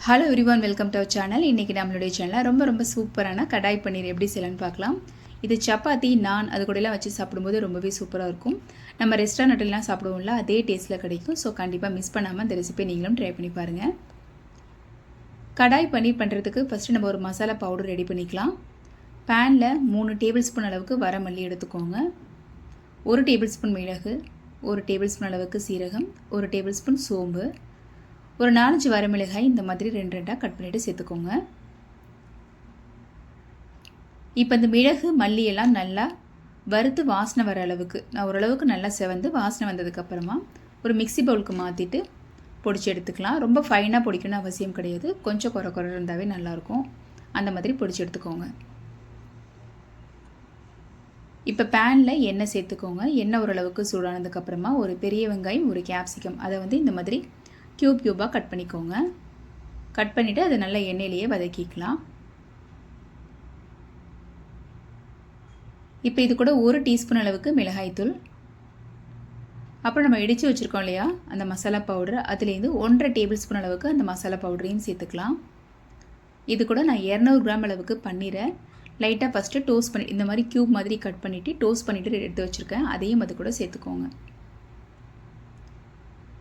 Hello everyone, welcome to our channel. இன்றைக்கி நம்மளுடைய சேனலில் ரொம்ப சூப்பரான கடாய் பன்னீர் எப்படி செய்யலான்னு பார்க்கலாம். இது சப்பாத்தி, நான் அது கூடலாம் வச்சு சாப்பிடும்போது ரொம்பவே சூப்பராக இருக்கும். நம்ம ரெஸ்டாரண்ட்லாம் சாப்பிடுவோம்ல, அதே டேஸ்ட்டில் கிடைக்கும். ஸோ கண்டிப்பாக மிஸ் பண்ணாமல் இந்த ரெசிபி நீங்களும் ட்ரை பண்ணி பாருங்கள். கடாய் பன்னீர் பண்ணுறதுக்கு ஃபஸ்ட்டு நம்ம ஒரு மசாலா பவுடர் ரெடி பண்ணிக்கலாம். பேனில் 3 டேபிள் ஸ்பூன் அளவுக்கு வரமல்லி எடுத்துக்கோங்க. 1 டேபிள் ஸ்பூன் மிளகு, 1 டேபிள் ஸ்பூன் அளவுக்கு சீரகம், 1 டேபிள் ஸ்பூன் சோம்பு, ஒரு 4 வரமிளகாய் இந்த மாதிரி 2 கட் பண்ணிவிட்டு சேர்த்துக்கோங்க. இப்போ இந்த மிளகு மல்லி எல்லாம் நல்லா வறுத்து வாசனை வர அளவுக்கு ஓரளவுக்கு நல்லா செவந்து வாசனை வந்ததுக்கப்புறமா ஒரு மிக்சி பவுலுக்கு மாற்றிட்டு பொடிச்சு எடுத்துக்கலாம். ரொம்ப ஃபைனாக பொடிக்கணும்னு அவசியம் கிடையாது, கொஞ்சம் குறை இருந்தாவே நல்லாயிருக்கும். அந்த மாதிரி பொடிச்சு எடுத்துக்கோங்க. இப்போ பேனில் எண்ணெய் சேர்த்துக்கோங்க. எண்ணெய் ஓரளவுக்கு சூடானதுக்கப்புறமா ஒரு பெரிய வெங்காயம், ஒரு கேப்சிகம் அதை இந்த மாதிரி க்யூபாக கட் பண்ணிக்கோங்க. கட் பண்ணிவிட்டு அதை நல்லா எண்ணெயிலேயே வதக்கிக்கலாம். இப்போ இது கூட 1 டீஸ்பூன் அளவுக்கு மிளகாய்த்தூள், அப்புறம் நம்ம இடித்து வச்சுருக்கோம் இல்லையா அந்த மசாலா பவுடர், அதுலேருந்து 1.5 டேபிள் ஸ்பூன் அளவுக்கு அந்த மசாலா பவுடரையும் சேர்த்துக்கலாம். இது கூட நான் 200 கிராம் அளவுக்கு பன்னீரை லைட்டாக ஃபஸ்ட்டு டோஸ்ட் பண்ணி இந்த மாதிரி க்யூப் மாதிரி கட் பண்ணிவிட்டு டோஸ்ட் பண்ணிவிட்டு எடுத்து வச்சுருக்கேன். அதையும் அது கூட சேர்த்துக்கோங்க.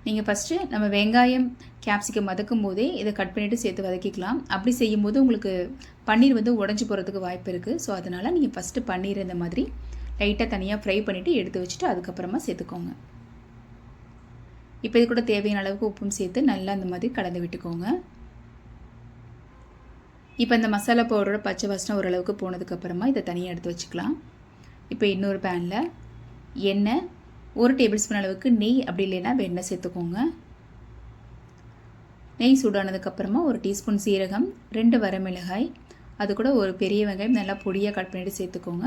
நீங்கள் ஃபஸ்ட்டு நம்ம வெங்காயம் கேப்சிகம் வதக்கும் போதே இதை கட் பண்ணிவிட்டு சேர்த்து வதக்கிக்கலாம். அப்படி செய்யும்போது உங்களுக்கு பன்னீர் உடஞ்சி போகிறதுக்கு வாய்ப்பு இருக்குது. ஸோ அதனால் நீங்கள் ஃபஸ்ட்டு பன்னீர் இந்த மாதிரி லைட்டாக தனியாக ஃப்ரை பண்ணிவிட்டு எடுத்து வச்சுட்டு அதுக்கப்புறமா சேர்த்துக்கோங்க. இப்போ இது கூட தேவையான அளவுக்கு உப்பும் சேர்த்து நல்லா இந்த மாதிரி கலந்து விட்டுக்கோங்க. இப்போ இந்த மசாலா பவுடரோட பச்சை வாசனை ஓரளவுக்கு போனதுக்கப்புறமா இதை தனியாக எடுத்து வச்சுக்கலாம். இப்போ இன்னொரு பேனில் எண்ணெய், 1 டேபிள் ஸ்பூன் அளவுக்கு நெய், அப்படி இல்லைன்னா வெண்ணெய் சேர்த்துக்கோங்க. நெய் சூடானதுக்கப்புறமா 1 டீஸ்பூன் சீரகம், 2 வரமிளகாய், அது கூட ஒரு பெரிய வெங்காயம் நல்லா பொடியாக கட் பண்ணிவிட்டு சேர்த்துக்கோங்க.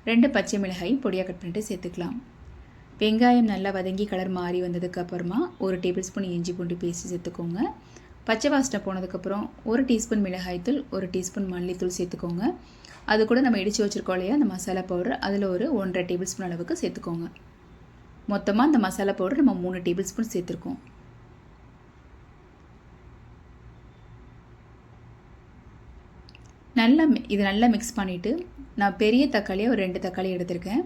2 பச்சை மிளகாய் பொடியாக கட் பண்ணிவிட்டு சேர்த்துக்கலாம். வெங்காயம் நல்லா வதங்கி கலர் மாறி வந்ததுக்கப்புறமா 1 டேபிள் ஸ்பூன் இஞ்சி பூண்டு பேஸ்ட் சேர்த்துக்கோங்க. பச்சை வாசனை போனதுக்கப்புறம் 1 டீஸ்பூன் மிளகாய்த்தூள், 1 டீஸ்பூன் மல்லித்தூள் சேர்த்துக்கோங்க. அது கூட நம்ம இடித்து வச்சுருக்கோம் இல்லையா அந்த மசாலா பவுடர், அதில் ஒரு 1.5 டேபிள் ஸ்பூன் அளவுக்கு சேர்த்துக்கோங்க. மொத்தமாக அந்த மசாலா பவுடர் நம்ம 3 டேபிள் ஸ்பூன் சேர்த்துருக்கோம். இது நல்லா மிக்ஸ் பண்ணிவிட்டு நான் பெரிய தக்காளியாக ஒரு 2 தக்காளி எடுத்திருக்கேன்.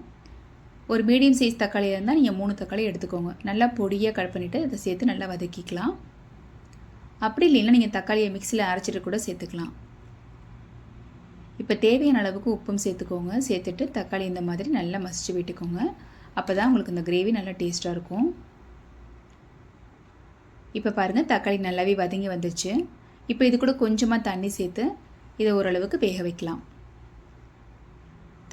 ஒரு மீடியம் சைஸ் தக்காளியாக இருந்தால் நீங்கள் 3 தக்காளி எடுத்துக்கோங்க. நல்லா பொடியாக கட் பண்ணிவிட்டு இதை சேர்த்து நல்லா வதக்கிக்கலாம். அப்படி இல்லைன்னா நீங்கள் தக்காளியை மிக்சியில் அரைச்சிட்டு கூட சேர்த்துக்கலாம். இப்போ தேவையான அளவுக்கு உப்பும் சேர்த்துக்கோங்க. சேர்த்துட்டு தக்காளி இந்த மாதிரி நல்லா மசிச்சு விட்டுக்கோங்க. அப்போ தான் உங்களுக்கு இந்த கிரேவி நல்லா டேஸ்ட்டாக இருக்கும். இப்போ பாருங்கள், தக்காளி நல்லாவே வதங்கி வந்துடுச்சு. இப்போ இது கூட கொஞ்சமாக தண்ணி சேர்த்து இதை ஓரளவுக்கு வேக வைக்கலாம்.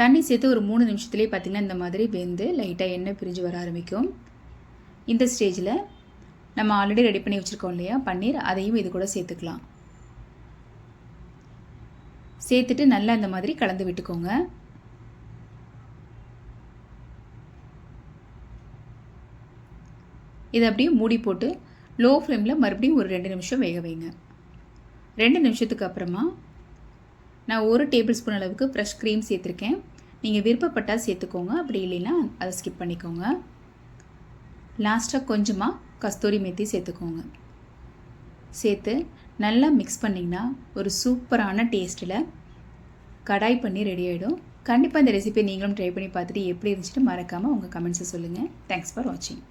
தண்ணி சேர்த்து ஒரு 3 நிமிஷத்துலேயே பார்த்திங்கன்னா இந்த மாதிரி வெந்து லைட்டாக எண்ணெய் பிரிஞ்சு வர ஆரம்பிக்கும். இந்த ஸ்டேஜில் நம்ம ஆல்ரெடி ரெடி பண்ணி வச்சுருக்கோம் இல்லையா பன்னீர், அதையும் இது கூட சேர்த்துக்கலாம். சேர்த்துட்டு நல்லா இந்த மாதிரி கலந்து விட்டுக்கோங்க. இதை அப்படியே மூடி போட்டு லோ ஃப்ளேமில் மறுபடியும் ஒரு 2 நிமிஷம் வேக வைங்க. 2 நிமிஷத்துக்கு அப்புறமா நான் 1 டேபிள் ஸ்பூன் அளவுக்கு ஃப்ரெஷ் க்ரீம் சேர்த்துருக்கேன். நீங்கள் விருப்பப்பட்டால் சேர்த்துக்கோங்க, அப்படி இல்லைன்னா அதை ஸ்கிப் பண்ணிக்கோங்க. லாஸ்ட்டாக கொஞ்சமாக கஸ்தூரி மேத்தி சேர்த்துக்கோங்க. சேர்த்து நல்லா மிக்ஸ் பண்ணிங்கன்னா ஒரு சூப்பரான டேஸ்ட்டில் கடாய் பன்னீர் ரெடி ஆகிடும். கண்டிப்பாக இந்த ரெசிபியை நீங்களும் ட்ரை பண்ணி பார்த்துட்டு எப்படி இருந்துச்சுட்டு மறக்காமல் உங்கள் கமெண்ட்ஸை சொல்லுங்கள். தேங்க்ஸ் ஃபார் வாட்சிங்.